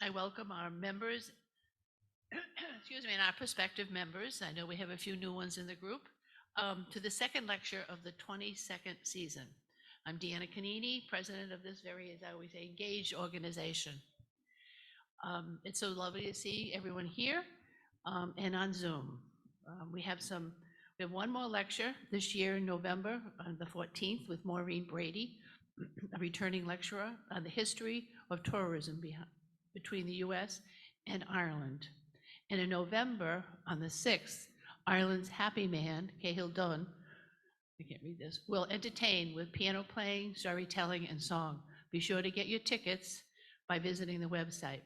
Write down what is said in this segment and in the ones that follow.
I welcome our members, excuse me, and our prospective members. I know we have a few new ones in the group, to the second lecture of the 22nd season. I'm Deanna Canini, president of this very, as I always say, engaged organization. It's so lovely to see everyone here and on Zoom. We have one more lecture this year in November, on the 14th, with Maureen Brady, a returning lecturer on the history of tourism between the US and Ireland. And in November, on the 6th, Ireland's happy man, Cahill Dunn, I can't read this, will entertain with piano playing, storytelling, and song. Be sure to get your tickets by visiting the website.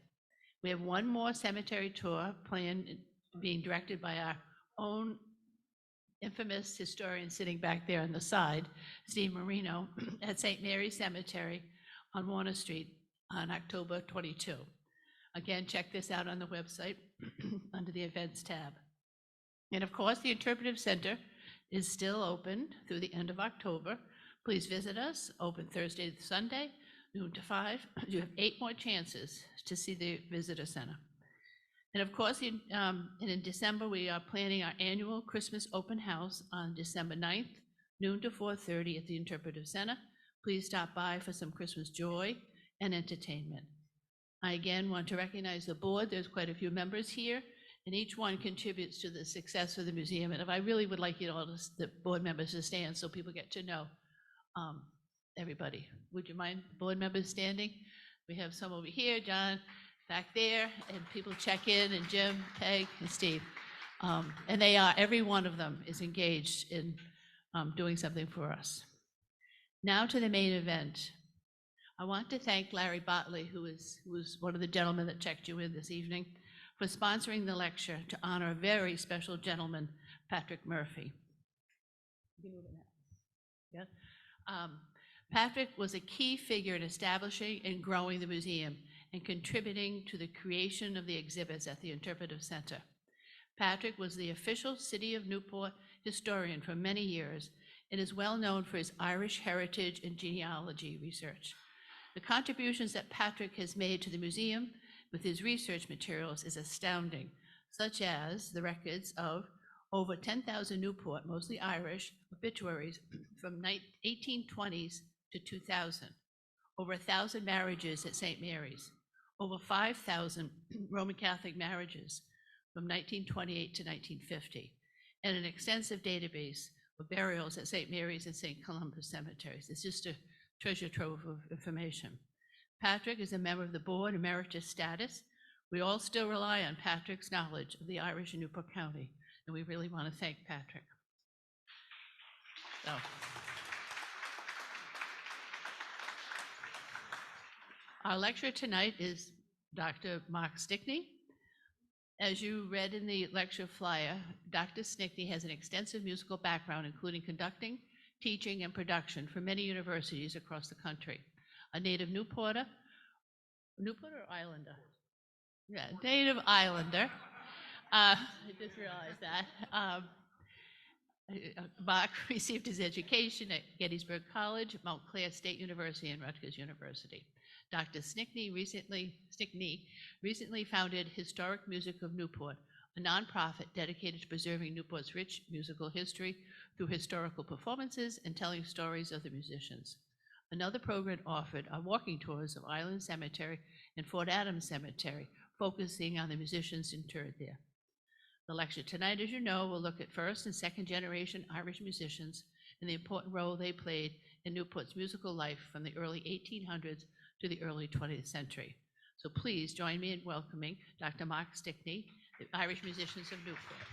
We have one more cemetery tour planned, being directed by our own infamous historian sitting back there on the side, Steve Marino, at St. Mary's Cemetery on Warner Street on October 22. Again, check this out on the website under the events tab. And of course, the Interpretive Center is still open through the end of October. Please visit us, open Thursday to Sunday, noon to 5. You have 8 more chances to see the visitor center. And of course, in December, we are planning our annual Christmas open house on December 9th, noon to 4:30 at the Interpretive Center. Please stop by for some Christmas joy and entertainment. I again want to recognize the board. There's quite a few members here, and each one contributes to the success of the museum. And if I really would like you all, the board members, to stand so people get to know everybody. Would you mind board members standing? We have some over here, John back there, and people check in, and Jim, Peg, and Steve. And they are, every one of them is engaged in doing something for us. Now to the main event. I want to thank Larry Botley, who was one of the gentlemen that checked you in this evening, for sponsoring the lecture to honor a very special gentleman, Patrick Murphy. You can move it now. Yeah. Patrick was a key figure in establishing and growing the museum and contributing to the creation of the exhibits at the Interpretive Center. Patrick was the official City of Newport historian for many years and is well known for his Irish heritage and genealogy research. The contributions that Patrick has made to the museum with his research materials is astounding, such as the records of over 10,000 Newport, mostly Irish, obituaries from 1820s to 2000, over 1,000 marriages at St. Mary's, over 5,000 Roman Catholic marriages from 1928 to 1950, and an extensive database of burials at St. Mary's and St. Columba's cemeteries. It's just a treasure trove of information. Patrick is a member of the board, emeritus status. We all still rely on Patrick's knowledge of the Irish in Newport County, and we really want to thank Patrick. So, our lecturer tonight is Dr. Mark Stickney. As you read in the lecture flyer, Dr. Stickney has an extensive musical background, including conducting, teaching, and production for many universities across the country. A native Newporter or Islander? Yeah, native Islander. I just realized that. Mark received his education at Gettysburg College, Mount Clair State University, and Rutgers University. Dr. Stickney recently founded Historic Music of Newport, a nonprofit dedicated to preserving Newport's rich musical history through historical performances and telling stories of the musicians. Another program offered are walking tours of Island Cemetery and Fort Adams Cemetery, focusing on the musicians interred there. The lecture tonight, as you know, will look at first and second generation Irish musicians and the important role they played in Newport's musical life from the early 1800s to the early 20th century. So please join me in welcoming Dr. Mark Stickney, the Irish musicians of Newport.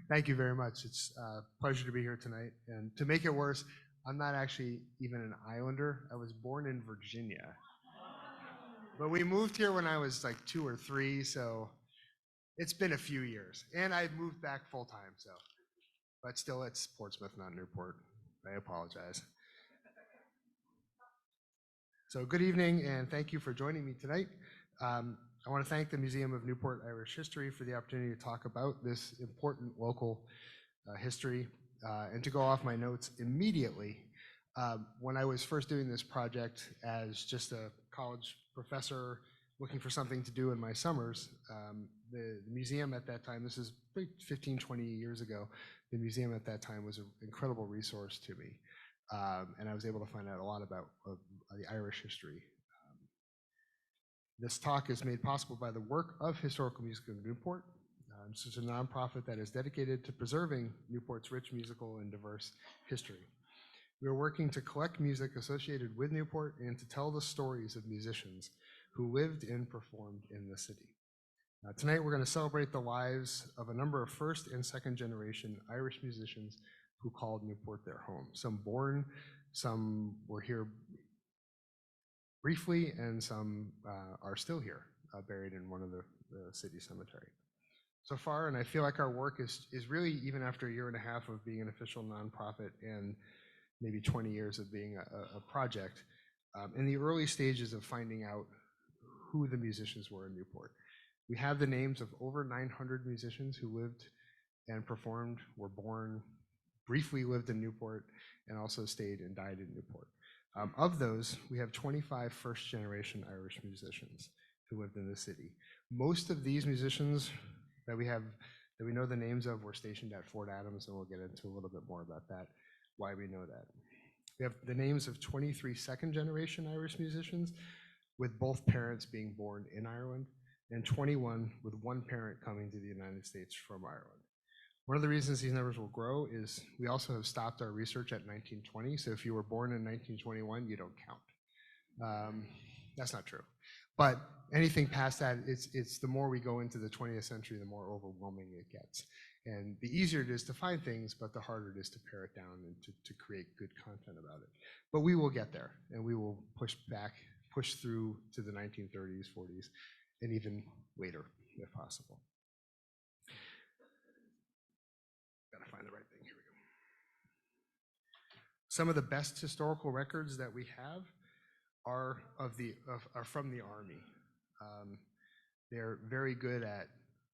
Thank you very much. It's a pleasure to be here tonight. And to make it worse, I'm not actually even an Islander. I was born in Virginia. But we moved here when I was like 2 or 3, so it's been a few years. And I moved back full time, so. But still, it's Portsmouth, not Newport. I apologize. So good evening, and thank you for joining me tonight. I want to thank the Museum of Newport Irish History for the opportunity to talk about this important local history. And to go off my notes immediately, When I was first doing this project as just a college professor looking for something to do in my summers, the museum at that time, this is 15, 20 years ago, the museum at that time was an incredible resource to me. And I was able to find out a lot about the Irish history. This talk is made possible by the work of Historical Music of Newport. This is a nonprofit that is dedicated to preserving Newport's rich musical and diverse history. We are working to collect music associated with Newport and to tell the stories of musicians who lived and performed in the city. Tonight we're going to celebrate the lives of a number of first and second generation Irish musicians who called Newport their home. Some born, some were here briefly, and some are still here, buried in one of the city cemetery. So far, and I feel like our work is really, even after a year and a half of being an official nonprofit and maybe 20 years of being a project, in the early stages of finding out who the musicians were in Newport. We have the names of over 900 musicians who lived and performed, were born, briefly lived in Newport, and also stayed and died in Newport. Of those, we have 25 first-generation Irish musicians who lived in the city. Most of these musicians that we know the names of were stationed at Fort Adams, and we'll get into a little bit more about that, why we know that. We have the names of 23 second-generation Irish musicians, with both parents being born in Ireland, and 21 with one parent coming to the United States from Ireland. One of the reasons these numbers will grow is we also have stopped our research at 1920, so if you were born in 1921, you don't count. That's not true. But anything past that, it's the more we go into the 20th century, the more overwhelming it gets. And the easier it is to find things, but the harder it is to pare it down and to create good content about it. But we will get there, and we will push through to the 1930s, 40s, and even later, if possible. Gotta find the right thing, here we go. Some of the best historical records that we have are from the Army. They're very good at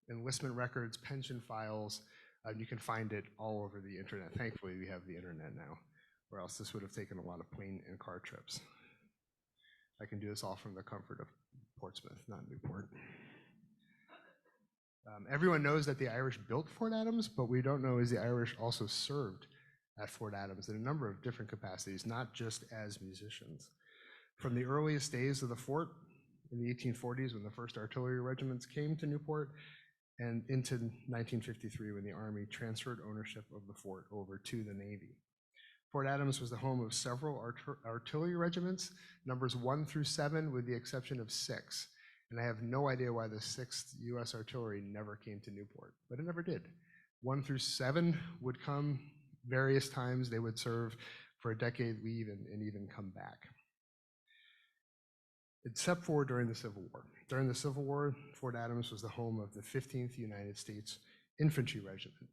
enlistment records, pension files. You can find it all over the internet. Thankfully, we have the internet now, or else this would have taken a lot of plane and car trips. I can do this all from the comfort of Portsmouth, not Newport. Everyone knows that the Irish built Fort Adams, but we don't know is the Irish also served at Fort Adams in a number of different capacities, not just as musicians. From the earliest days of the fort in the 1840s, when the first artillery regiments came to Newport, and into 1953 when the Army transferred ownership of the fort over to the Navy. Fort Adams was the home of several artillery regiments, numbers 1 through 7 with the exception of 6. And I have no idea why the 6th U.S. Artillery never came to Newport, but it never did. 1 through 7 would come various times. They would serve for a decade, leave, and even come back. Except for during the Civil War. During the Civil War, Fort Adams was the home of the 15th United States Infantry Regiment.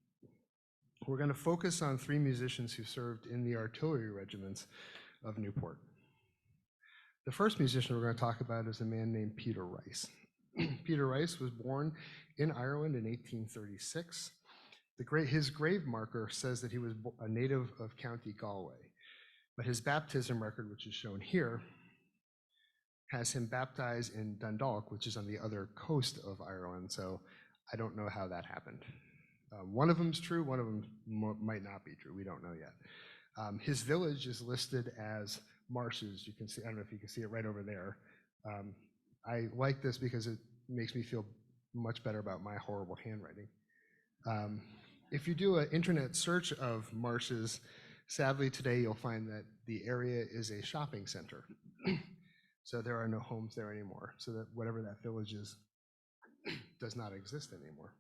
We're going to focus on 3 musicians who served in the artillery regiments of Newport. The first musician we're going to talk about is a man named Peter Rice. Peter Rice was born in Ireland in 1836. His grave marker says that he was a native of County Galway, but his baptism record, which is shown here, has him baptized in Dundalk, which is on the other coast of Ireland, so I don't know how that happened. One of them is true, one of them might not be true, we don't know yet. His village is listed as Marshes. You can see, I don't know if you can see it right over there. I like this because it makes me feel much better about my horrible handwriting. If you do an internet search of Marshes, sadly today you'll find that the area is a shopping center. So there are no homes there anymore. So that whatever that village is does not exist anymore.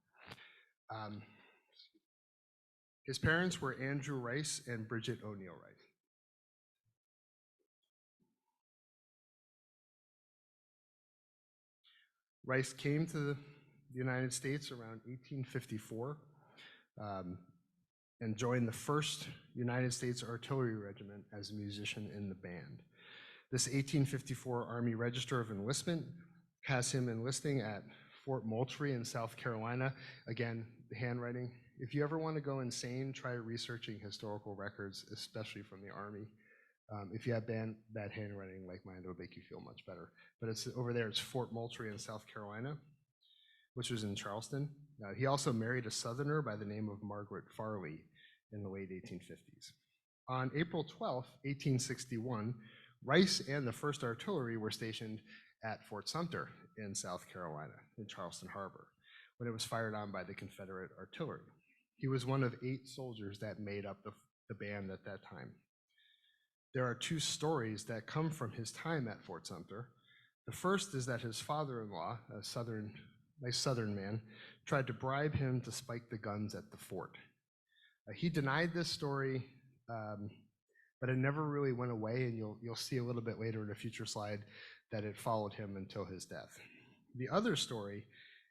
His parents were Andrew Rice and Bridget O'Neill Rice. Rice came to the United States around 1854 and joined the 1st United States Artillery Regiment as a musician in the band. This 1854 Army Register of Enlistment has him enlisting at Fort Moultrie in South Carolina. Again, the handwriting. If you ever want to go insane, try researching historical records, especially from the Army. If you have bad handwriting like mine, it'll make you feel much better. But it's over there, it's Fort Moultrie in South Carolina, which was in Charleston. He also married a Southerner by the name of Margaret Farley in the late 1850s. On April 12, 1861, Rice and the 1st Artillery were stationed at Fort Sumter in South Carolina, in Charleston Harbor, when it was fired on by the Confederate artillery. He was one of 8 soldiers that made up the band at that time. There are 2 stories that come from his time at Fort Sumter. The first is that his father-in-law, a nice Southern man, tried to bribe him to spike the guns at the fort. He denied this story, but it never really went away, and you'll see a little bit later in a future slide that it followed him until his death. The other story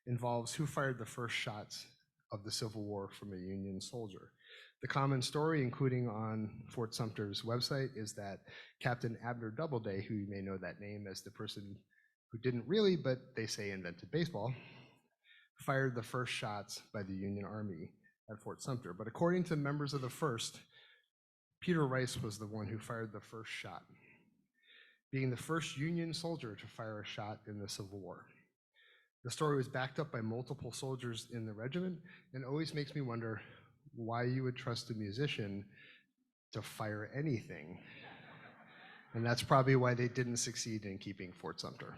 involves who fired the first shots of the Civil War from a Union soldier. The common story, including on Fort Sumter's website, is that Captain Abner Doubleday, who you may know that name as the person who didn't really, but they say invented baseball, fired the first shots by the Union Army at Fort Sumter. But according to members of the 1st, Peter Rice was the one who fired the first shot, being the first Union soldier to fire a shot in the Civil War. The story was backed up by multiple soldiers in the regiment, and always makes me wonder why you would trust a musician to fire anything. And that's probably why they didn't succeed in keeping Fort Sumter.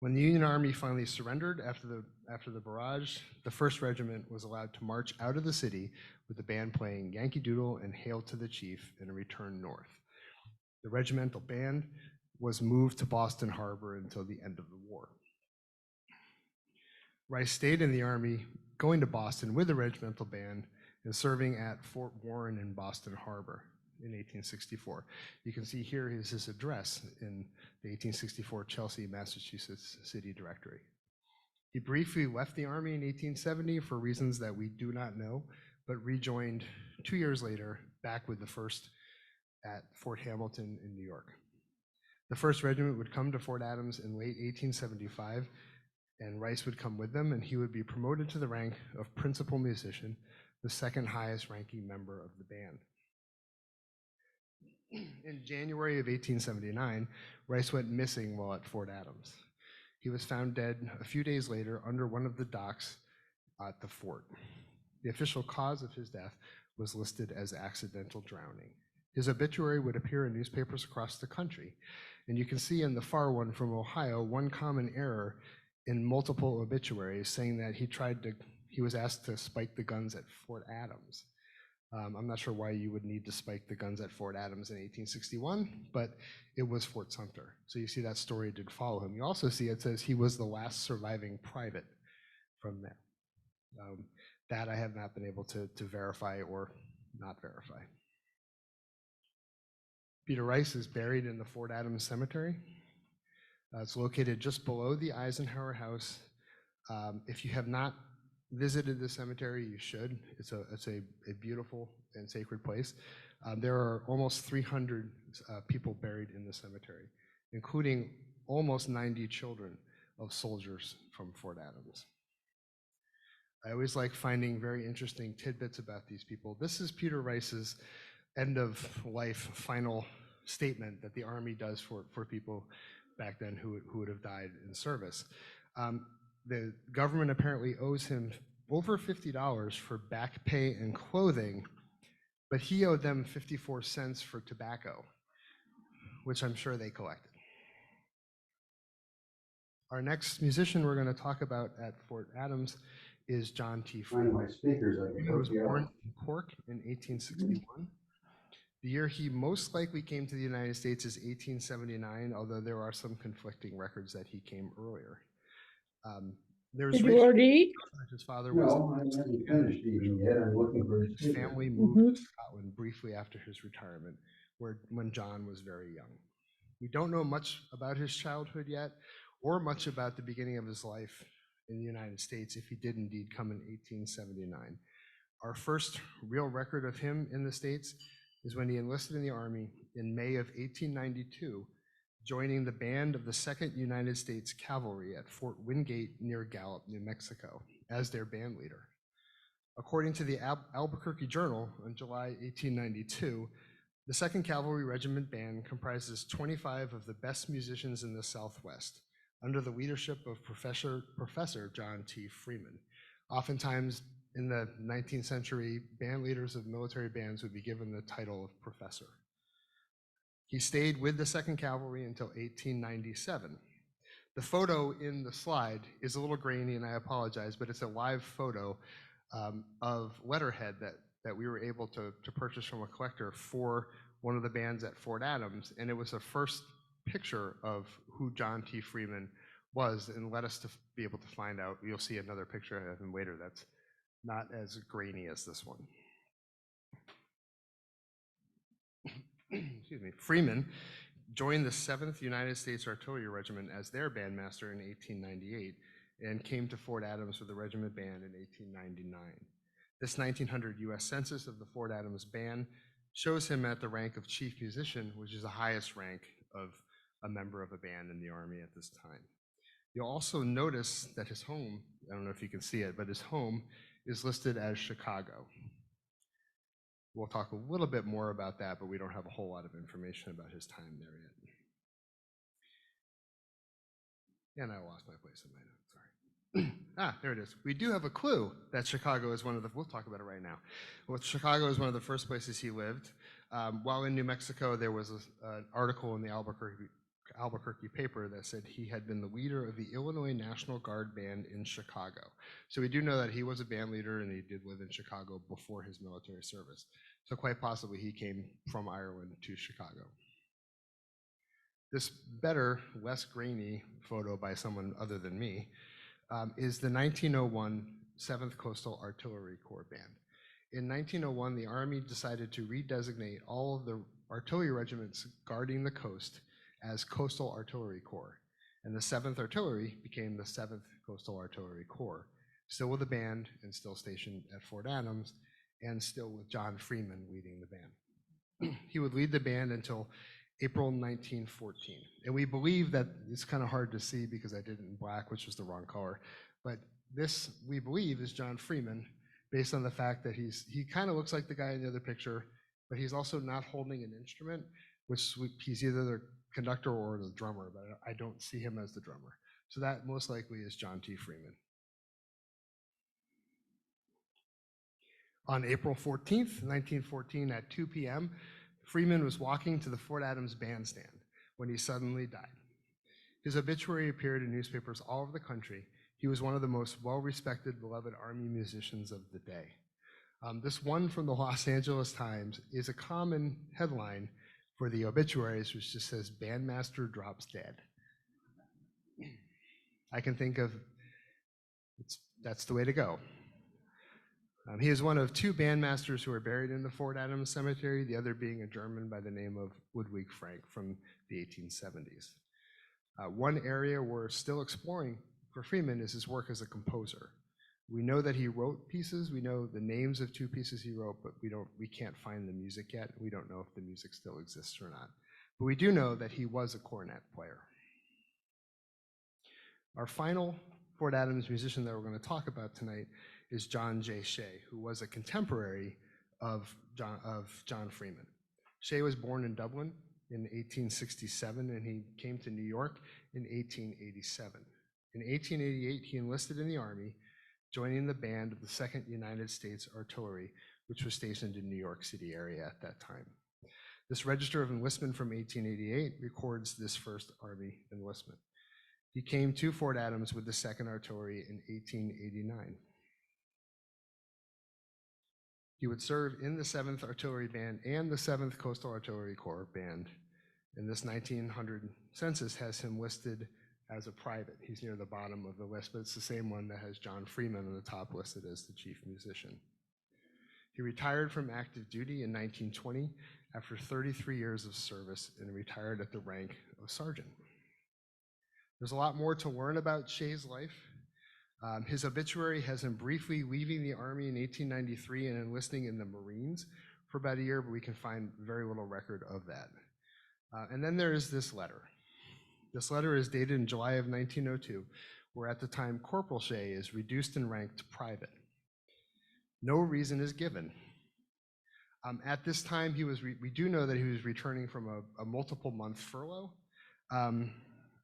When the Union Army finally surrendered after the barrage, the 1st Regiment was allowed to march out of the city with the band playing Yankee Doodle and Hail to the Chief and return north. The regimental band was moved to Boston Harbor until the end of the war. Rice stayed in the Army, going to Boston with the regimental band and serving at Fort Warren in Boston Harbor in 1864. You can see here is his address in the 1864 Chelsea, Massachusetts City Directory. He briefly left the Army in 1870 for reasons that we do not know, but rejoined 2 years later back with the 1st at Fort Hamilton in New York. The 1st Regiment would come to Fort Adams in late 1875, and Rice would come with them, and he would be promoted to the rank of principal musician, the 2nd highest ranking member of the band. In January of 1879, Rice went missing while at Fort Adams. He was found dead a few days later under one of the docks at the fort. The official cause of his death was listed as accidental drowning. His obituary would appear in newspapers across the country, and you can see in the far one from Ohio one common error in multiple obituaries saying that he was asked to spike the guns at Fort Adams. I'm not sure why you would need to spike the guns at Fort Adams in 1861, but it was Fort Sumter. So you see that story did follow him. You also see it says he was the last surviving private from there. That I have not been able to verify or not verify. Peter Rice is buried in the Fort Adams Cemetery. It's located just below the Eisenhower House. If you have not visited the cemetery, you should. It's a beautiful and sacred place. There are almost 300 people buried in the cemetery, including almost 90 children of soldiers from Fort Adams. I always like finding very interesting tidbits about these people. This is Peter Rice's end of life final statement that the Army does for people back then who would have died in service. The government apparently owes him over $50 for back pay and clothing, but he owed them 54 cents for tobacco, which I'm sure they collected. Our next musician we're going to talk about at Fort Adams is John T. Freeman. He was born in Cork in 1861. The year he most likely came to the United States is 1879, although there are some conflicting records that he came earlier. There's Did you already eat? his father was. No, I haven't finished eating yet. I'm looking for a His speaker. family moved to Scotland briefly after his retirement, when John was very young. We don't know much about his childhood yet, or much about the beginning of his life in the United States, if he did indeed come in 1879. Our first real record of him in the States is when he enlisted in the Army in May of 1892, joining the band of the 2nd United States Cavalry at Fort Wingate near Gallup, New Mexico, as their band leader. According to the Albuquerque Journal, in July 1892, The 2nd Cavalry Regiment Band comprises 25 of the best musicians in the Southwest under the leadership of Professor John T. Freeman. Oftentimes in the 19th century, band leaders of military bands would be given the title of professor. He stayed with the 2nd Cavalry until 1897. The photo in the slide is a little grainy, and I apologize, but it's a live photo of letterhead that we were able to purchase from a collector for one of the bands at Fort Adams, and it was the first picture of who John T. Freeman was, and led us to be able to find out. You'll see another picture of him later that's not as grainy as this one. Excuse me. Freeman joined the 7th United States Artillery Regiment as their bandmaster in 1898 and came to Fort Adams with the regiment band in 1899. This 1900 U.S. Census of the Fort Adams Band shows him at the rank of chief musician, which is the highest rank of a member of a band in the Army at this time. You'll also notice that his home, I don't know if you can see it, but his home is listed as Chicago. We'll talk a little bit more about that, but we don't have a whole lot of information about his time there yet. And I lost my place in my notes, sorry. There it is. We do have a clue that Chicago is one of the, we'll talk about it right now. Well, Chicago is one of the first places he lived. While in New Mexico, there was an article in the Albuquerque paper that said he had been the leader of the Illinois National Guard Band in Chicago. So we do know that he was a band leader and he did live in Chicago before his military service. So quite possibly he came from Ireland to Chicago. This better, less grainy photo by someone other than me is the 1901 7th Coastal Artillery Corps Band. In 1901, the Army decided to redesignate all of the artillery regiments guarding the coast as Coastal Artillery Corps, and the 7th Artillery became the 7th Coastal Artillery Corps, still with the band and still stationed at Fort Adams, and still with John Freeman leading the band. He would lead the band until April 1914, and we believe that it's kind of hard to see because I did it in black, which was the wrong color, but this, we believe, is John Freeman, based on the fact that he kind of looks like the guy in the other picture, but he's also not holding an instrument, which he's either the conductor or the drummer, but I don't see him as the drummer. So that most likely is John T. Freeman. On April 14th, 1914 at 2 p.m., Freeman was walking to the Fort Adams bandstand when he suddenly died. His obituary appeared in newspapers all over the country. He was one of the most well-respected, beloved Army musicians of the day. This one from the Los Angeles Times is a common headline for the obituaries, which just says, "Bandmaster drops dead." I can think of, that's the way to go. He is one of 2 bandmasters who are buried in the Fort Adams Cemetery, the other being a German by the name of Ludwig Frank from the 1870s. One area we're still exploring for Freeman is his work as a composer. We know that he wrote pieces, we know the names of 2 pieces he wrote, but we can't find the music yet. We don't know if the music still exists or not. But we do know that he was a cornet player. Our final Fort Adams musician that we're going to talk about tonight is John J. Shea, who was a contemporary of John Freeman. Shea was born in Dublin in 1867, and he came to New York in 1887. In 1888, he enlisted in the Army, joining the band of the 2nd United States Artillery, which was stationed in New York City area at that time. This register of enlistment from 1888 records this first Army enlistment. He came to Fort Adams with the 2nd Artillery in 1889. He would serve in the 7th Artillery Band and the 7th Coastal Artillery Corps Band, and this 1900 census has him listed as a private. He's near the bottom of the list, but it's the same one that has John Freeman on the top listed as the chief musician. He retired from active duty in 1920 after 33 years of service and retired at the rank of sergeant. There's a lot more to learn about Shea's life. His obituary has him briefly leaving the Army in 1893 and enlisting in the Marines for about a year, but we can find very little record of that. And then there is this letter. This letter is dated in July of 1902, where at the time Corporal Shea is reduced in rank to private. No reason is given. At this time, we do know that he was returning from a multiple-month furlough.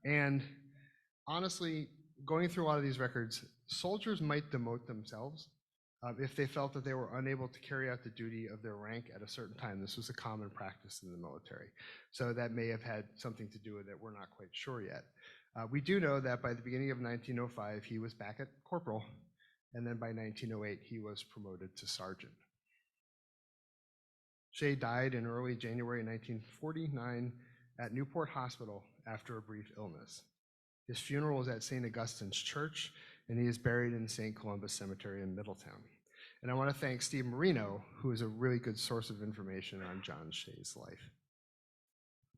And honestly, going through a lot of these records, soldiers might demote themselves if they felt that they were unable to carry out the duty of their rank at a certain time. This was a common practice in the military. So that may have had something to do with it. We're not quite sure yet. We do know that by the beginning of 1905, he was back at corporal, and then by 1908, he was promoted to sergeant. Shea died in early January 1949 at Newport Hospital after a brief illness. His funeral was at St. Augustine's Church, and he is buried in St. Columbus Cemetery in Middletown. And I want to thank Steve Marino, who is a really good source of information on John Shea's life.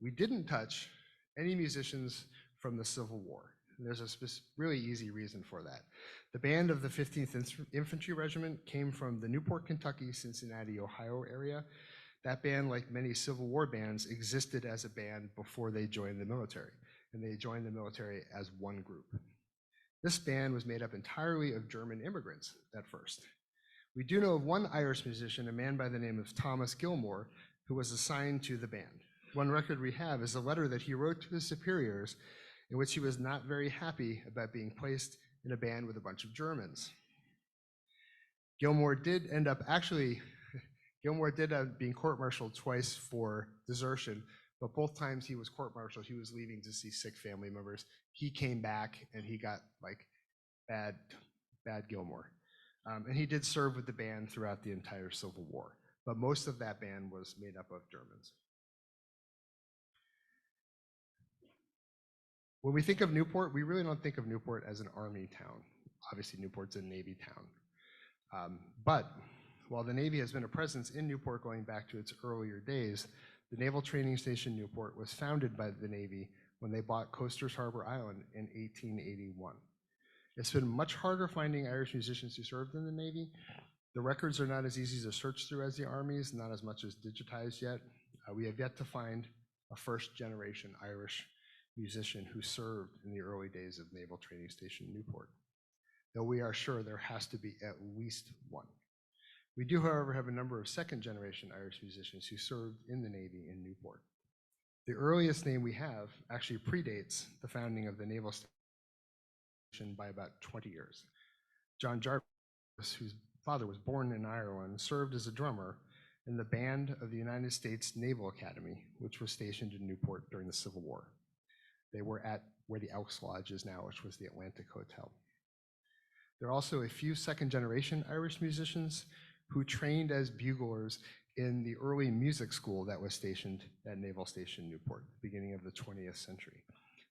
We didn't touch any musicians from the Civil War. And there's a really easy reason for that. The band of the 15th Infantry Regiment came from the Newport, Kentucky, Cincinnati, Ohio area. That band, like many Civil War bands, existed as a band before they joined the military, and they joined the military as one group. This band was made up entirely of German immigrants at first. We do know of one Irish musician, a man by the name of Thomas Gilmore, who was assigned to the band. One record we have is a letter that he wrote to his superiors in which he was not very happy about being placed in a band with a bunch of Germans. Gilmore did end up being court-martialed twice for desertion, but both times he was court-martialed, he was leaving to see sick family members. He came back and he got like bad Gilmore. And he did serve with the band throughout the entire Civil War, but most of that band was made up of Germans. When we think of Newport, we really don't think of Newport as an Army town. Obviously, Newport's a Navy town. But while the Navy has been a presence in Newport going back to its earlier days, the Naval Training Station Newport was founded by the Navy when they bought Coasters Harbor Island in 1881. It's been much harder finding Irish musicians who served in the Navy. The records are not as easy to search through as the Army's, not as much as digitized yet. We have yet to find a first-generation Irish musician who served in the early days of Naval Training Station Newport, though we are sure there has to be at least one. We do, however, have a number of second-generation Irish musicians who served in the Navy in Newport. The earliest name we have actually predates the founding of the Naval Station by about 20 years. John Jarvis, whose father was born in Ireland, served as a drummer in the band of the United States Naval Academy, which was stationed in Newport during the Civil War. They were at where the Elks Lodge is now, which was the Atlantic Hotel. There are also a few second-generation Irish musicians who trained as buglers in the early music school that was stationed at Naval Station Newport, beginning of the 20th century.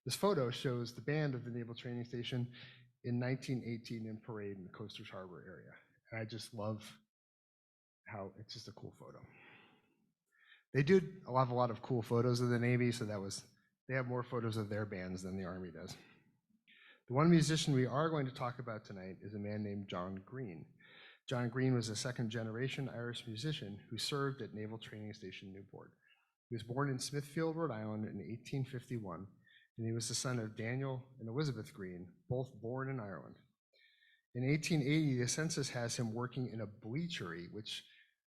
This photo shows the band of the Naval Training Station in 1918 in parade in the Coasters Harbor area. And I just love how it's just a cool photo. They do have a lot of cool photos of the Navy, so they have more photos of their bands than the Army does. The one musician we are going to talk about tonight is a man named John Green. John Green was a second-generation Irish musician who served at Naval Training Station Newport. He was born in Smithfield, Rhode Island in 1851, and he was the son of Daniel and Elizabeth Green, both born in Ireland. In 1880, the census has him working in a bleachery, which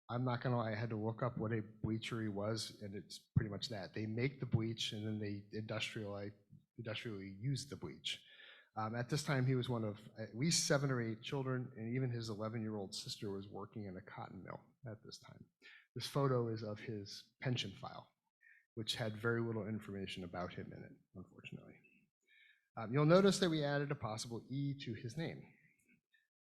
I'm not gonna lie, I had to look up what a bleachery was, and it's pretty much that. They make the bleach and then they industrially use the bleach. At this time, he was one of at least 7 or 8 children, and even his 11-year-old sister was working in a cotton mill at this time. This photo is of his pension file, which had very little information about him in it, unfortunately. You'll notice that we added a possible E to his name.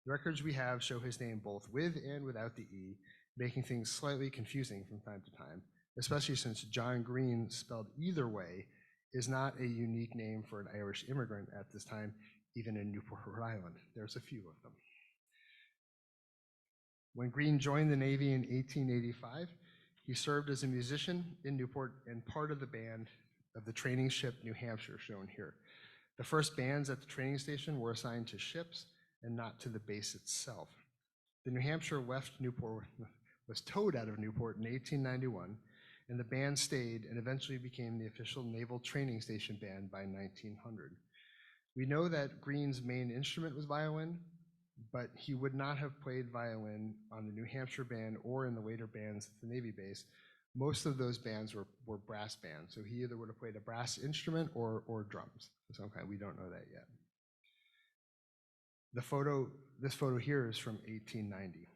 The records we have show his name both with and without the E, making things slightly confusing from time to time, especially since John Green, spelled either way, is not a unique name for an Irish immigrant at this time, even in Newport, Rhode Island. There's a few of them. When Green joined the Navy in 1885, he served as a musician in Newport and part of the band of the training ship New Hampshire, shown here. The first bands at the training station were assigned to ships and not to the base itself. The New Hampshire left Newport, was towed out of Newport in 1891, and the band stayed and eventually became the official Naval Training Station band by 1900. We know that Green's main instrument was violin, but he would not have played violin on the New Hampshire band or in the later bands at the Navy base. Most of those bands were brass bands, so he either would have played a brass instrument or drums of some kind. We don't know that yet. This photo here is from 1890.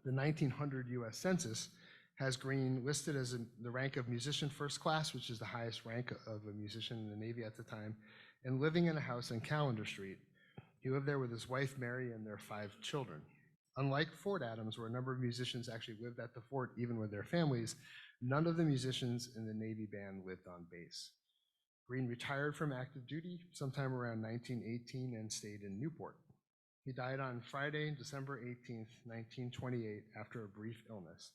The 1900 US Census has Green listed as the rank of musician first class, which is the highest rank of a musician in the Navy at the time, and living in a house on Callender Street. He lived there with his wife, Mary, and their 5 children. Unlike Fort Adams, where a number of musicians actually lived at the fort, even with their families, none of the musicians in the Navy band lived on base. Green retired from active duty sometime around 1918 and stayed in Newport. He died on Friday, December 18th, 1928, after a brief illness.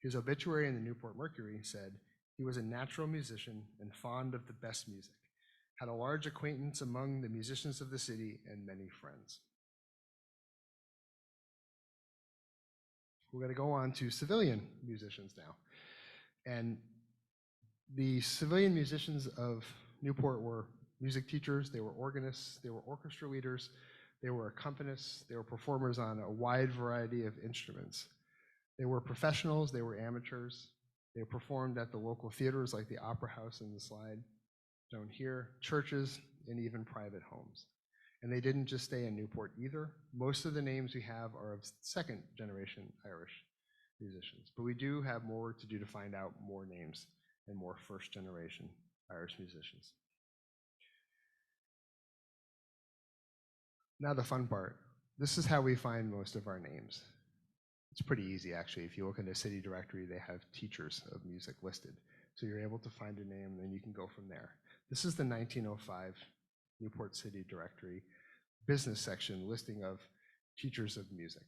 His obituary in the Newport Mercury said, "He was a natural musician and fond of the best music, had a large acquaintance among the musicians of the city and many friends." We're going to go on to civilian musicians now. And the civilian musicians of Newport were music teachers, they were organists, they were orchestra leaders, they were accompanists, they were performers on a wide variety of instruments. They were professionals, they were amateurs. They performed at the local theaters like the Opera House in the slide shown here, churches, and even private homes. And they didn't just stay in Newport either. Most of the names we have are of second generation Irish musicians, but we do have more work to do to find out more names and more first generation Irish musicians. Now the fun part. This is how we find most of our names. It's pretty easy, actually. If you look in the city directory, they have teachers of music listed. So you're able to find a name, and then you can go from there. This is the 1905 Newport City Directory business section listing of teachers of music.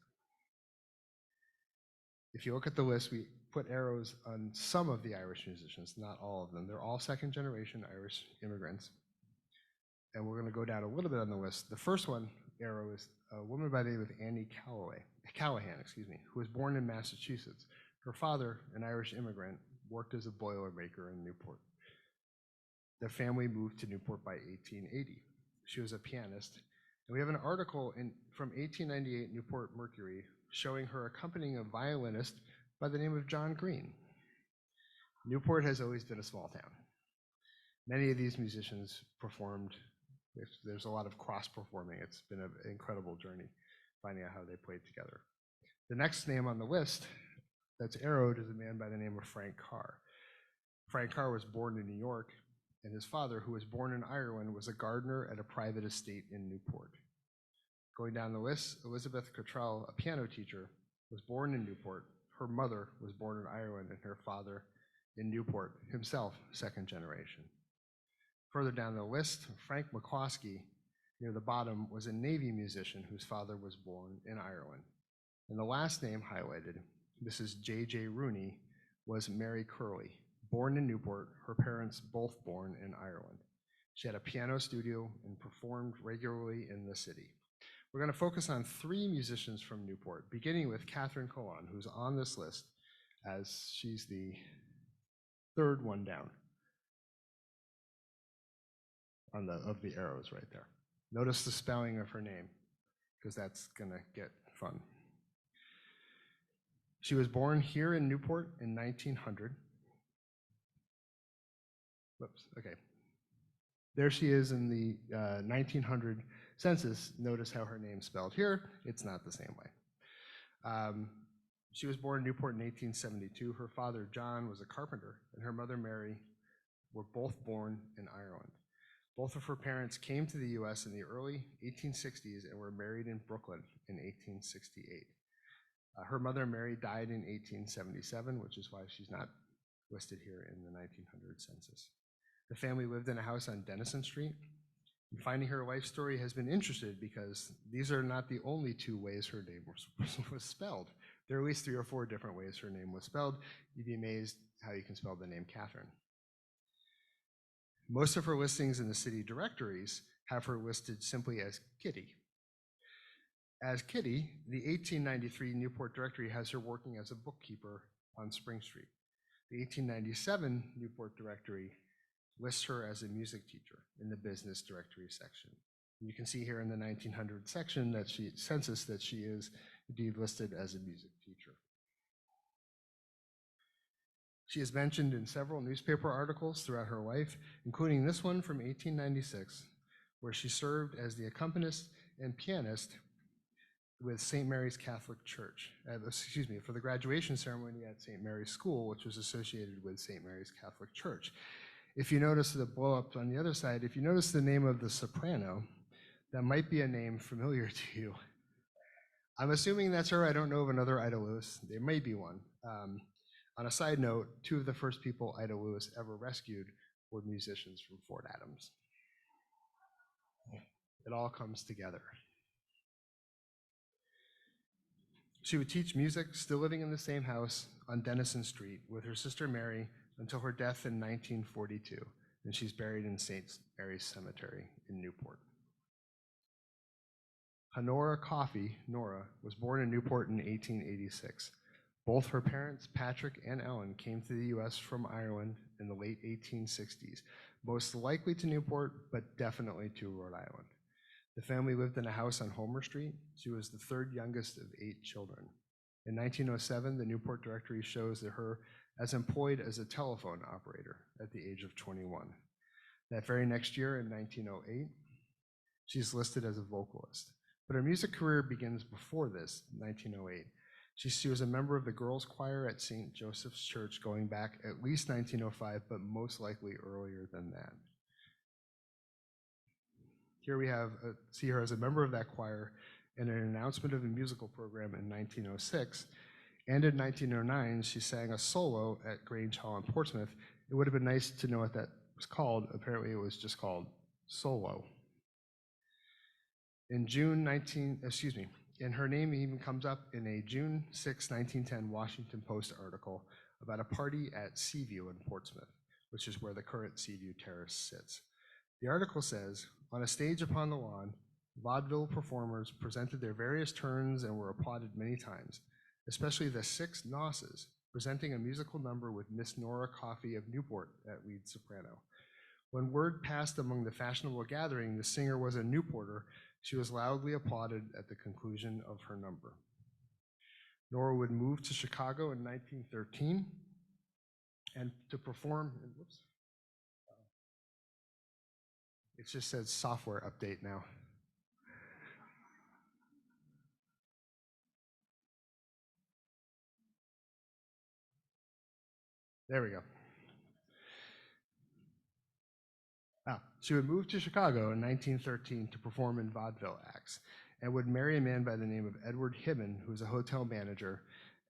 If you look at the list, we put arrows on some of the Irish musicians, not all of them. They're all second generation Irish immigrants. And we're going to go down a little bit on the list. The first one arrow is a woman by the name of Annie Callahan, who was born in Massachusetts. Her father, an Irish immigrant, worked as a boilermaker in Newport. Their family moved to Newport by 1880. She was a pianist. And we have an article from 1898 Newport Mercury showing her accompanying a violinist by the name of John Green. Newport has always been a small town. Many of these musicians performed. There's a lot of cross-performing. It's been an incredible journey finding out how they played together. The next name on the list that's arrowed is a man by the name of Frank Carr. Frank Carr was born in New York, and his father, who was born in Ireland, was a gardener at a private estate in Newport. Going down the list, Elizabeth Cottrell, a piano teacher, was born in Newport. Her mother was born in Ireland, and her father in Newport, himself second generation. Further down the list, Frank McCloskey, near the bottom, was a Navy musician whose father was born in Ireland. And the last name highlighted, Mrs. J.J. Rooney, was Mary Curley, born in Newport, her parents both born in Ireland. She had a piano studio and performed regularly in the city. We're going to focus on 3 musicians from Newport, beginning with Catherine Colan, who's on this list as she's the 3rd one down of the arrows right there. Notice the spelling of her name, because that's going to get fun. She was born here in Newport in 1900. Whoops, okay. There she is in the 1900 census. Notice how her name's spelled here. It's not the same way. She was born in Newport in 1872. Her father, John, was a carpenter, and her mother, Mary, were both born in Ireland. Both of her parents came to the U.S. in the early 1860s and were married in Brooklyn in 1868. Her mother, Mary, died in 1877, which is why she's not listed here in the 1900 census. The family lived in a house on Denison Street. And finding her life story has been interesting because these are not the only 2 ways her name was spelled. There are at least 3 or 4 different ways her name was spelled. You'd be amazed how you can spell the name Catherine. Most of her listings in the city directories have her listed simply as Kitty. As Kitty, the 1893 Newport directory has her working as a bookkeeper on Spring Street. The 1897 Newport directory lists her as a music teacher in the business directory section. You can see here in the 1900 section that census that she is indeed listed as a music teacher. She is mentioned in several newspaper articles throughout her life, including this one from 1896, where she served as the accompanist and pianist with St. Mary's Catholic Church, for the graduation ceremony at St. Mary's School, which was associated with St. Mary's Catholic Church. If you notice the blow up on the other side, if you notice the name of the soprano, that might be a name familiar to you. I'm assuming that's her. I don't know of another Ida Lewis. There may be one. On a side note, two of the first people Ida Lewis ever rescued were musicians from Fort Adams. It all comes together. She would teach music, still living in the same house on Denison Street with her sister Mary until her death in 1942, and she's buried in St. Mary's Cemetery in Newport. Honora Coffey, Nora, was born in Newport in 1886. Both her parents, Patrick and Ellen, came to the U.S. from Ireland in the late 1860s, most likely to Newport, but definitely to Rhode Island. The family lived in a house on Homer Street. She was the third youngest of 8 children. In 1907, the Newport Directory shows her as employed as a telephone operator at the age of 21. That very next year, in 1908, she's listed as a vocalist. But her music career begins before this, 1908. She was a member of the girls' choir at St. Joseph's Church going back at least 1905, but most likely earlier than that. Here we see her as a member of that choir in an announcement of a musical program in 1906. And in 1909, she sang a solo at Grange Hall in Portsmouth. It would have been nice to know what that was called. Apparently, it was just called solo. In and her name even comes up in a June 6, 1910 Washington Post article about a party at Seaview in Portsmouth, which is where the current Seaview Terrace sits. The article says, on a stage upon the lawn, vaudeville performers presented their various turns and were applauded many times, especially the 6 Nosses, presenting a musical number with Miss Nora Coffey of Newport at lead soprano. When word passed among the fashionable gathering the singer was a Newporter, she was loudly applauded at the conclusion of her number. Nora would move to Chicago in 1913 and to perform, it just says software update now. There we go. She would move to Chicago in 1913 to perform in vaudeville acts and would marry a man by the name of Edward Hibben, who was a hotel manager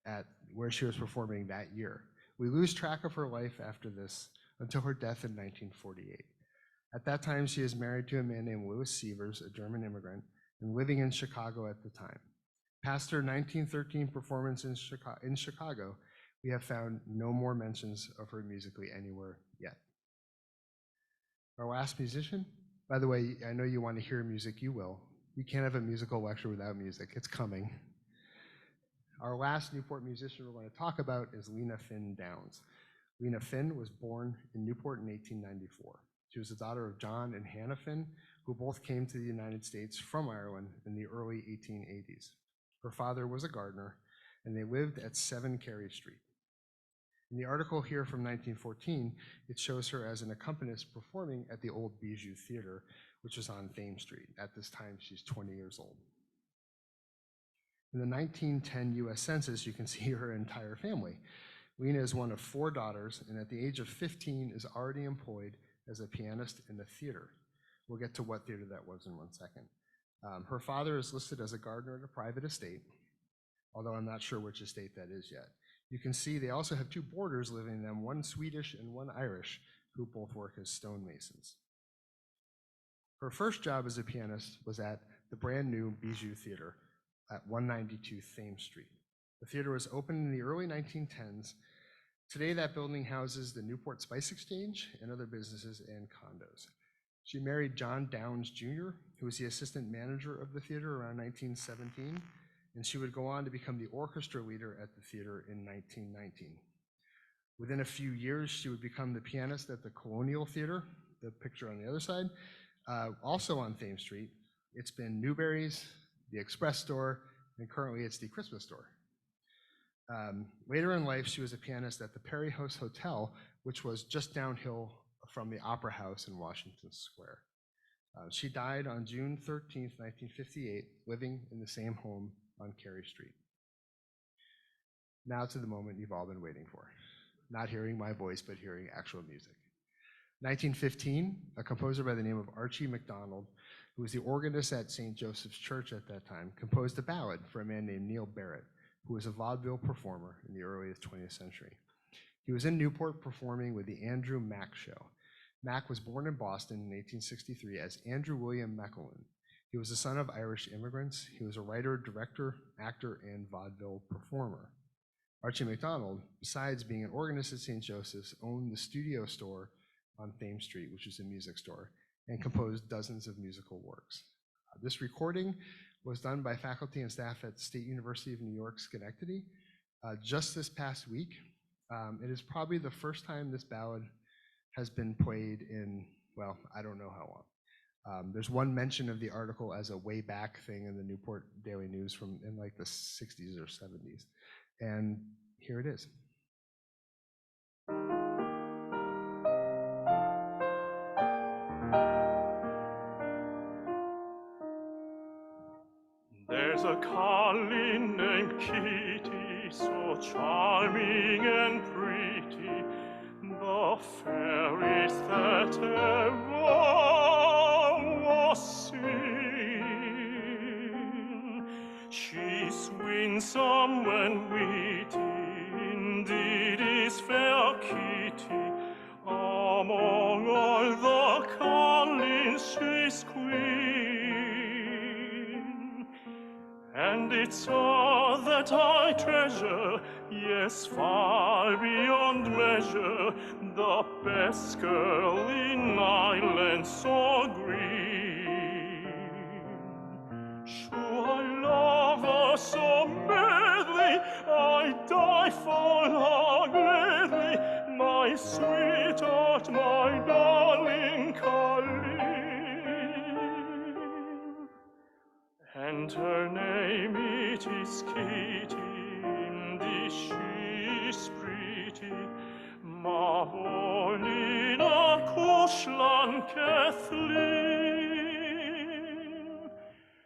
at where she was performing that year. We lose track of her life after this until her death in 1948. At that time, she is married to a man named Louis Sievers, a German immigrant, and living in Chicago at the time. Past her 1913 performance in Chicago, we have found no more mentions of her musically anywhere yet. Our last musician, by the way, I know you want to hear music, you will. You can't have a musical lecture without music, it's coming. Our last Newport musician we're going to talk about is Lena Finn Downs. Lena Finn was born in Newport in 1894. She was the daughter of John and Hannah Finn, who both came to the United States from Ireland in the early 1880s. Her father was a gardener, and they lived at 7 Carey Street. In the article here from 1914, it shows her as an accompanist performing at the old Bijou Theater, which is on Thames Street. At this time, she's 20 years old. In the 1910 US Census, you can see her entire family. Lena is one of 4 daughters, and at the age of 15 is already employed as a pianist in the theater. We'll get to what theater that was in one second. Her father is listed as a gardener at a private estate, although I'm not sure which estate that is yet. You can see they also have 2 boarders living in them, one Swedish and one Irish, who both work as stonemasons. Her first job as a pianist was at the brand new Bijou Theater at 192 Thames Street. The theater was opened in the early 1910s. Today, that building houses the Newport Spice Exchange and other businesses and condos. She married John Downs Jr., who was the assistant manager of the theater around 1917, and she would go on to become the orchestra leader at the theater in 1919. Within a few years, she would become the pianist at the Colonial Theater, the picture on the other side, also on Thames Street, It's been Newberry's, the Express store, and currently it's the Christmas store. Later in life, she was a pianist at the Perry House Hotel, which was just downhill from the Opera House in Washington Square. She died on June 13th, 1958, living in the same home on Carey Street. Now to the moment you've all been waiting for. Not hearing my voice, but hearing actual music. 1915, a composer by the name of Archie MacDonald, who was the organist at St. Joseph's Church at that time, composed a ballad for a man named Neil Barrett, who was a vaudeville performer in the earliest 20th century. He was in Newport performing with the Andrew Mack Show. Mack was born in Boston in 1863 as Andrew William McAloon. He was the son of Irish immigrants. He was a writer, director, actor, and vaudeville performer. Archie MacDonald, besides being an organist at St. Joseph's, owned the studio store on Thames Street, which is a music store, and composed dozens of musical works. This recording was done by faculty and staff at State University of New York, Schenectady, just this past week. It is probably the first time this ballad has been played in, well, I don't know how long. There's one mention of the article as a way back thing in the Newport Daily News from in like the 60s or 70s. And here it is. There's a colleen named Kitty, so charming and pretty, the fairest that ever was seen. She's winsome and witty, indeed is fair Kitty. Among all the colleens she's queen. And it's all that I treasure, yes, far beyond measure, the best girl in Ireland so green. Sure, I love her so madly, I die for her gladly, my sweetheart, my darling Colleen. And her name it is Kitty, indeed she's pretty, Marvolina Kushlan Kathleen.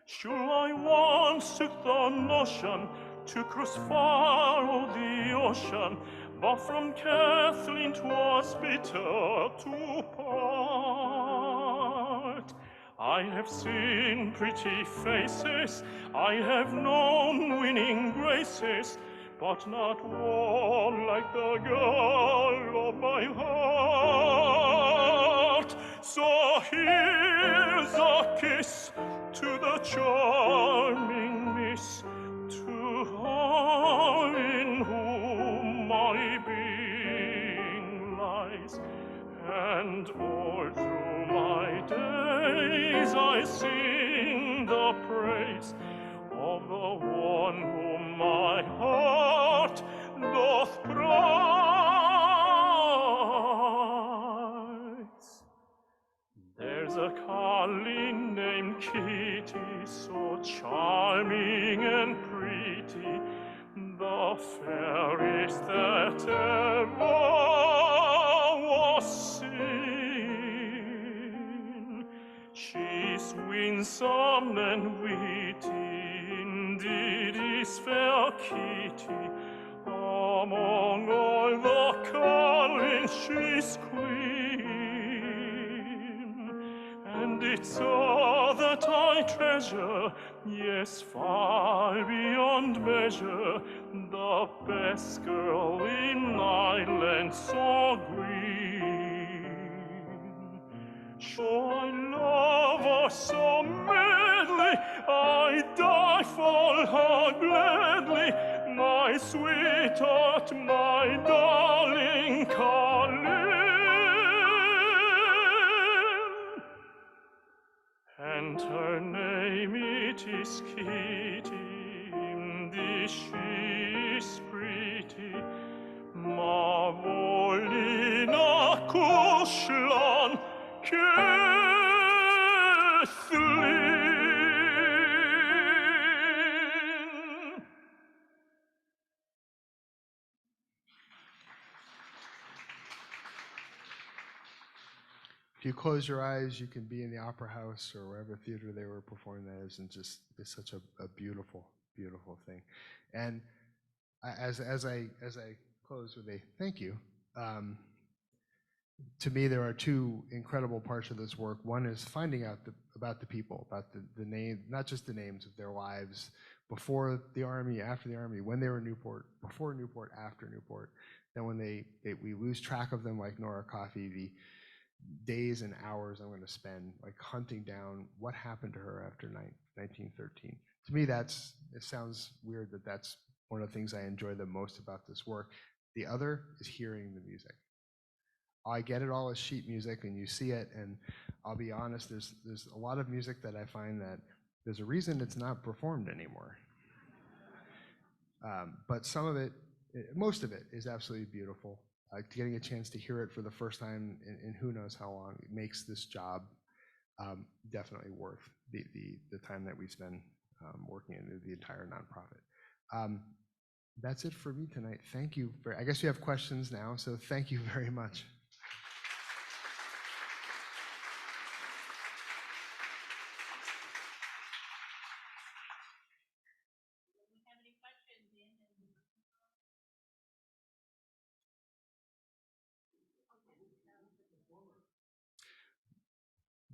Sure I once took the notion to cross far o'er the ocean, but from Kathleen 'twas bitter to part. I have seen pretty faces, I have known winning graces, but not one like the girl of my heart. So here's a kiss to the charming miss, to her in whom my being lies, and all through my days I sing the praise of the one whom my heart doth prize. There's a colleen named Kitty, so charming and pretty, the fairest that ever was seen. She's winsome and witty, indeed is fair Kitty. Among all the colleens she's queen. And it's all that I treasure, yes, far beyond measure, the best girl in Ireland so green. Sure I love her so madly, I die for her gladly, my sweetheart, my darling Colleen. And her name it is Kitty, indeed she's pretty, Marvolina Kushlan Kathleen. you close your eyes, you can be in the opera house or wherever theater they were performing that is, and just it's such a beautiful, beautiful thing. And as I close with a thank you, to me there are two incredible parts of this work. One is finding out about the people, about the name, not just the names of their lives before the Army, after the Army, when they were in Newport, before Newport, after Newport. Then when we lose track of them, like Nora Coffey, the days and hours I'm going to spend like hunting down what happened to her after 1913. To me, it sounds weird that that's one of the things I enjoy the most about this work. The other is hearing the music. I get it all as sheet music, and you see it, and I'll be honest, there's a lot of music that I find that there's a reason it's not performed anymore. But some of it, most of it, is absolutely beautiful. Getting a chance to hear it for the first time in who knows how long, it makes this job definitely worth the time that we spend working in the entire nonprofit. That's it for me tonight. Thank you. I guess you have questions now, so thank you very much.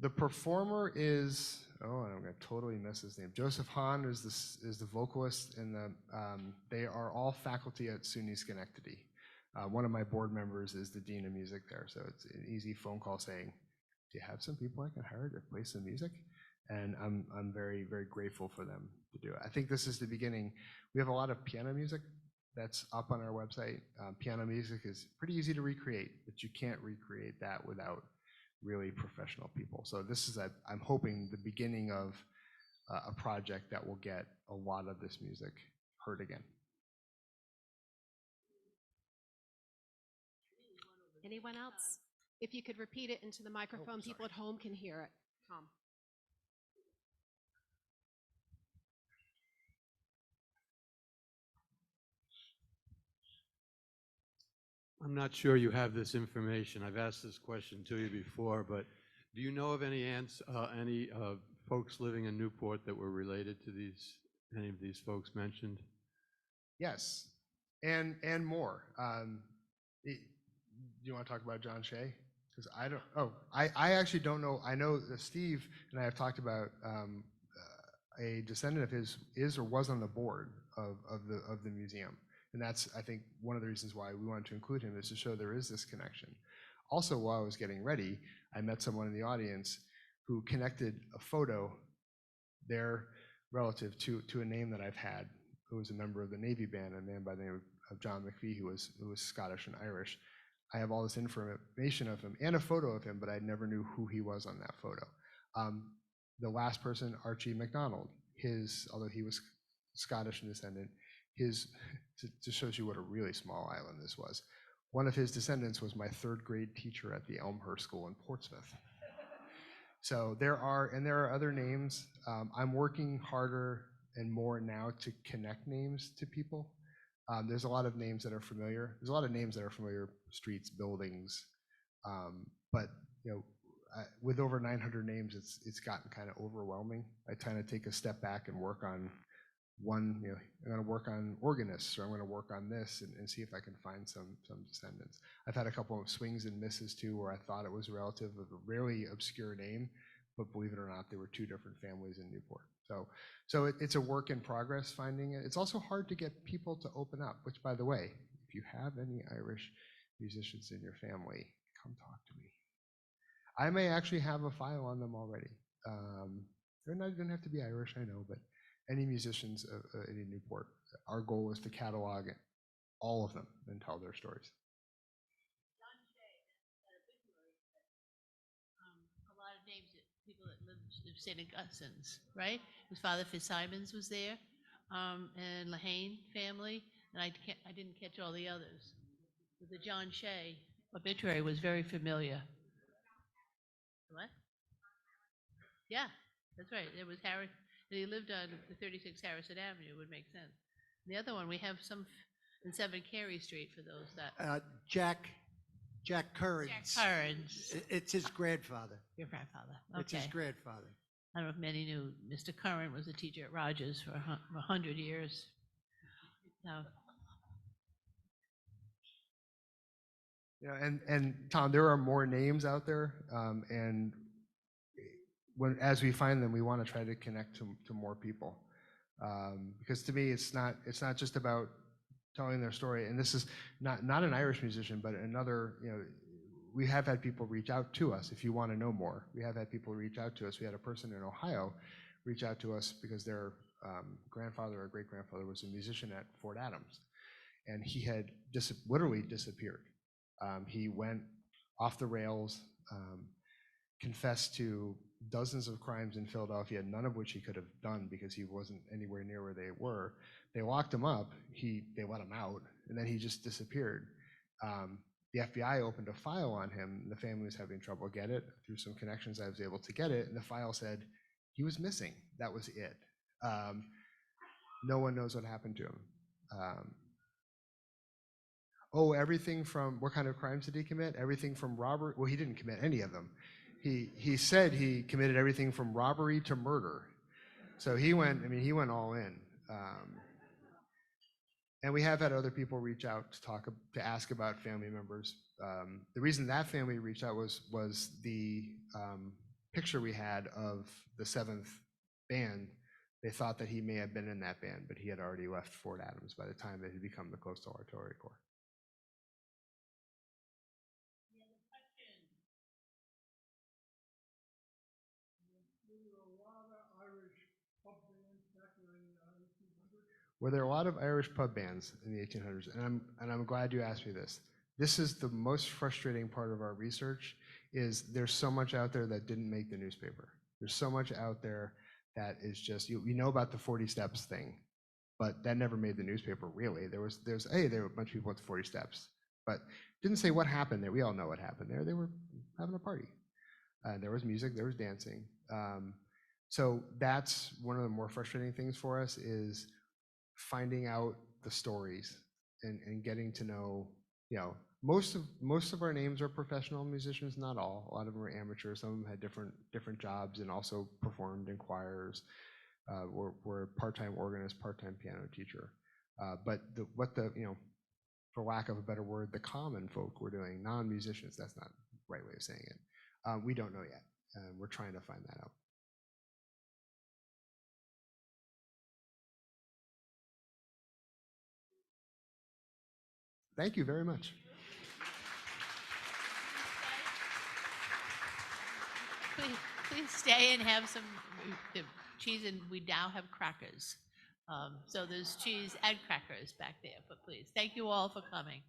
The performer is, I'm going to totally miss his name. Joseph Hahn is the vocalist, and they are all faculty at SUNY Schenectady. One of my board members is the dean of music there, so it's an easy phone call saying, "Do you have some people I can hire to play some music?" And I'm very, very grateful for them to do it. I think this is the beginning. We have a lot of piano music that's up on our website. Piano music is pretty easy to recreate, but you can't recreate that without really professional people. So this is, I'm hoping, the beginning of a project that will get a lot of this music heard again. Anyone else? If you could repeat it into the microphone, people at home can hear it. Tom. I'm not sure you have this information. I've asked this question to you before, but do you know of any folks living in Newport that were related to any of these folks mentioned? Yes, and more. Do you want to talk about John Shea? Because I actually don't know. I know that Steve and I have talked about a descendant of his is or was on the board of the museum. And that's, I think, one of the reasons why we wanted to include him, is to show there is this connection. Also, while I was getting ready, I met someone in the audience who connected a photo, their relative, to a name that I've had, who was a member of the Navy band, a man by the name of John McPhee, who was Scottish and Irish. I have all this information of him and a photo of him, but I never knew who he was on that photo. The last person, Archie MacDonald, although he was Scottish in descendant, to show you what a really small island this was. One of his descendants was my third grade teacher at the Elmhurst School in Portsmouth. So there are other names. I'm working harder and more now to connect names to people. There's a lot of names that are familiar. There's a lot of names that are familiar, streets, buildings, but with over 900 names, it's gotten kind of overwhelming. I kind of take a step back and work on one, I'm going to work on organists, or I'm going to work on this and see if I can find some descendants. I've had a couple of swings and misses too, where I thought it was a relative of a really obscure name, but believe it or not, there were two different families in Newport. So it's a work in progress finding it. It's also hard to get people to open up, which, by the way, if you have any Irish musicians in your family, come talk to me. I may actually have a file on them already. They're not going to have to be Irish, I know, but any musicians in Newport, our goal is to catalog all of them and tell their stories. John Shea, that obituary, a lot of names of people that lived in St. Augustine's, right? His father Fitzsimons was there, and Lahane family, and I didn't catch all the others. But the John Shea obituary was very familiar. What? Yeah, that's right. It was Harry. He lived on the 36 Harrison Avenue, would make sense. The other one, we have some in 7 Carey Street for those that. Jack Jack Curran. Jack Curran's, It's his grandfather. your grandfather. It's his Okay. grandfather. I don't know if many knew, Mr. Curran was a teacher at Rogers for 100 years. So, Yeah, and Tom, there are more names out there, and as we find them, we want to try to connect to more people, because to me, it's not just about telling their story. And this is not an Irish musician, but another. We have had people reach out to us if you want to know more. We have had people reach out to us. We had a person in Ohio reach out to us because their grandfather or great grandfather was a musician at Fort Adams, and he had literally disappeared. He went off the rails, confessed to dozens of crimes in Philadelphia, none of which he could have done because he wasn't anywhere near where they were. They locked him up, they let him out, and then he just disappeared. The FBI opened a file on him, and the family was having trouble get it. Through some connections, I was able to get it, and the file said he was missing. That was it. No one knows what happened to him. Everything from, what kind of crimes did he commit? Everything from robbery. Well, he didn't commit any of them. He said he committed everything from robbery to murder. So he went all in. And we have had other people reach out to ask about family members. The reason that family reached out was the picture we had of the 7th band. They thought that he may have been in that band, but he had already left Fort Adams by the time that he'd become the Coastal Artillery Corps. Were there a lot of Irish pub bands in the 1800s? And I'm glad you asked me this. This is the most frustrating part of our research, is there's so much out there that didn't make the newspaper. There's so much out there that is just, you know about the 40 steps thing, but that never made the newspaper, really. There were a bunch of people at the 40 steps, but didn't say what happened there. We all know what happened there. They were having a party. There was music, there was dancing. So that's one of the more frustrating things for us, is finding out the stories and getting to know, most of our names are professional musicians, not all. A lot of them are amateurs. Some of them had different jobs and also performed in choirs. We're part-time organist, part-time piano teacher. But for lack of a better word, the common folk we're doing, non-musicians, that's not the right way of saying it. We don't know yet. We're trying to find that out. Thank you very much. please stay and have some the cheese, and we now have crackers. So there's cheese and crackers back there, but please, thank you all for coming.